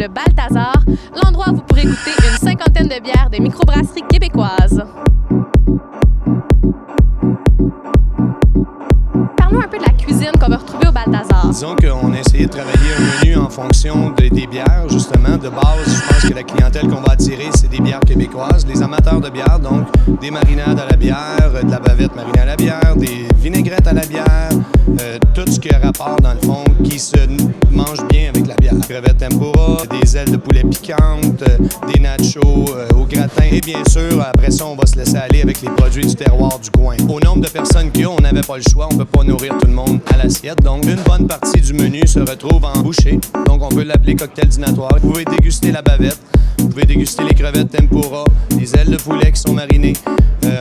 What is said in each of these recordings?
le Balthazar, l'endroit où vous pourrez goûter une cinquantaine de bières des microbrasseries québécoises. Parlons un peu de la cuisine qu'on va retrouver au Balthazar. Disons qu'on a essayé de travailler un menu en fonction des bières, justement. De base, je pense que la clientèle qu'on va attirer, c'est des bières québécoises. Les amateurs de bière, donc des marinades à la bière, de la bavette marinée à la bière, des vinaigrettes à la bière, tout ce qui a rapport, dans le fond, qui se mange bien avec la bière. Crevettes tempura, des ailes de poulet piquantes, des nachos au gratin. Et bien sûr, après ça, on va se laisser aller avec les produits du terroir du coin. Au nombre de personnes qu'il y a, on n'avait pas le choix. On ne peut pas nourrir tout le monde à l'assiette. Donc, une bonne partie du menu se retrouve en bouchée. Donc, on peut l'appeler cocktail dînatoire. Vous pouvez déguster la bavette. Vous pouvez déguster les crevettes tempura, les ailes de poulet qui sont marinées.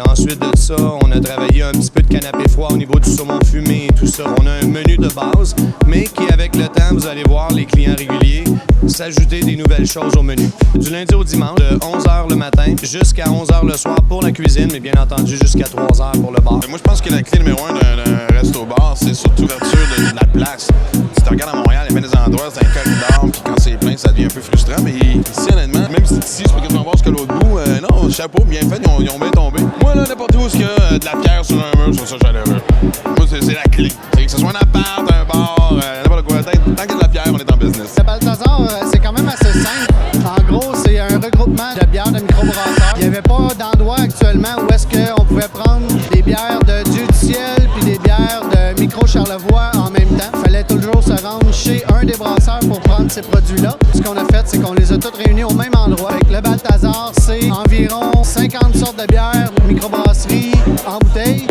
Ensuite de ça, on a travaillé un petit peu de canapé froid au niveau du saumon fumé et tout ça. On a un menu de base, mais qui, avec le temps, vous allez voir les clients réguliers s'ajouter des nouvelles choses au menu. Du lundi au dimanche, de 11h le matin jusqu'à 11h le soir pour la cuisine, mais bien entendu jusqu'à 3h pour le bar. Moi, je pense que la clé numéro 1 d'un resto-bar, c'est surtout l'ouverture de la place. Si tu regardes à Montréal, il y a bien des endroits, c'est un corridor, puis quand c'est plein, ça devient un peu frustrant. Mais ici, honnêtement, même si c'est ici, c'est pas quasiment voir ce que l'autre bout. Non, chapeau, bien fait, ils ont bien tombé. Moi, là, n'importe où, ce qu'il y a de la pierre sur un mur, sur ça, chaleureux. Moi, c'est la clé. Que ce soit un appart, un bar, n'importe quoi. Tant qu'il y a de la pierre, on est en business. Le Balthazar, c'est quand même assez simple. En gros, c'est un regroupement de bières de microbrasseurs. Il n'y avait pas d'endroit actuellement où est-ce qu'on pouvait prendre des bières de Dieu du ciel puis des bières de micro-Charlevoix en même temps. Il fallait toujours se rendre chez un des brasseurs pour prendre ces produits-là. Ce qu'on a fait, c'est qu'on les a tous réunis au même endroit. Avec le Balthazar, c'est environ 50 sortes de bières, microbrasserie en bouteille.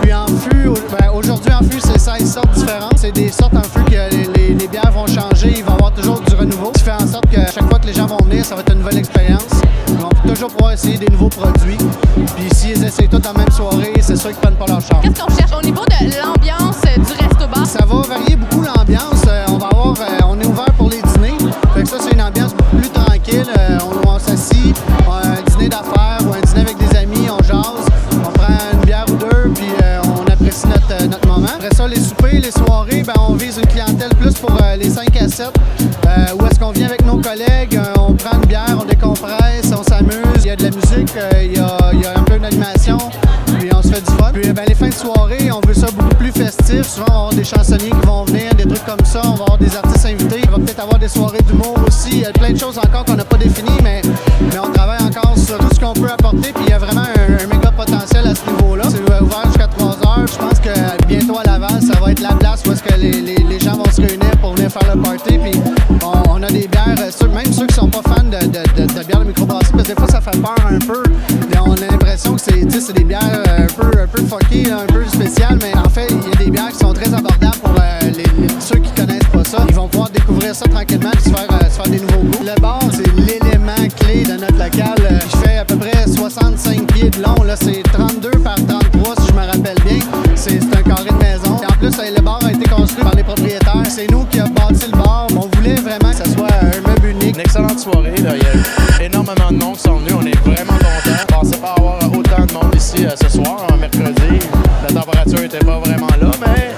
Puis en fût, aujourd'hui en fût, c'est 16 sortes différentes. C'est des sortes en fût que les bières vont changer. Il va y avoir toujours du renouveau. Ce qui fait en sorte que chaque fois que les gens vont venir, ça va être une nouvelle expérience. Ils vont toujours pouvoir essayer des nouveaux produits. Puis s'ils essayent tout en même soirée, c'est sûr qu'ils ne prennent pas leur chance. Qu'est-ce qu'on cherche au niveau de l'ambiance du resto-bar? Ça va varier beaucoup l'ambiance. On est ouvert pour les dîners. Fait que ça, c'est une ambiance beaucoup plus tranquille. On s'assit, un dîner d'affaires ou un dîner avec des amis, on jase, on prend une bière ou deux, puis on apprécie notre moment. Après ça, les soupers, les soirées, on vise une clientèle plus pour les 5 à 7. Où est-ce qu'on vient avec nos collègues, on prend une bière, on décompresse, on s'amuse, il y a de la musique, il y a un peu d'animation, puis on se fait du fun. Puis les fins de soirée, on veut ça beaucoup plus festif. Souvent, on va avoir des chansonniers qui vont venir, des trucs comme ça, on va avoir des artistes invités. Il va peut-être avoir des soirées d'humour aussi. Il y a plein de choses encore qu'on n'a pas définies, mais on travaille encore sur tout ce qu'on peut apporter. Puis il y a vraiment un méga potentiel à ce niveau-là. C'est ouvert jusqu'à 3h. Je pense que bientôt à Laval, ça va être la place où est-ce que les gens vont se réunir pour venir faire le party. Puis on a des bières, même ceux qui sont pas fans de bières de microbrasserie, parce que des fois ça fait peur un peu. On a l'impression que c'est des bières un peu fuckées, un peu spéciales, mais en fait, il y a des bières qui sont très abordables pour ceux qui connaissent pas ça. Ils vont pouvoir découvrir ça tranquillement et se faire des nouveaux goûts. Le bar, c'est l'élément clé de notre local. Je fais à peu près 65 pieds de long. Là, c'est 32 par 33, si je me rappelle bien. C'est un carré de maison. Et en plus, le bar a été construit par les propriétaires. C'est nous qui avons bâti le bar. On voulait vraiment que ça soit un meuble unique. Une excellente soirée. Là. Il y a énormément de monde qui sont venus. On est vraiment contents. Je pensais pas avoir autant de monde ici ce soir, un mercredi. La température n'était pas vraiment là, mais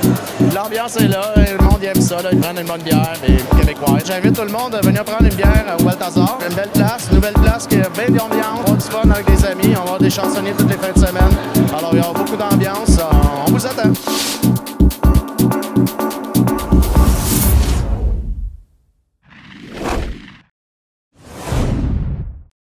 l'ambiance est là. Le monde aime ça. Là. Ils prennent une bonne bière québécoise. J'invite tout le monde à venir prendre une bière au Balthazar. Une belle place, une nouvelle place qui a bien d'ambiance. On va du fun avec des amis. On va avoir des chansonniers toutes les fins de semaine. Alors, il y aura beaucoup d'ambiance. On vous attend.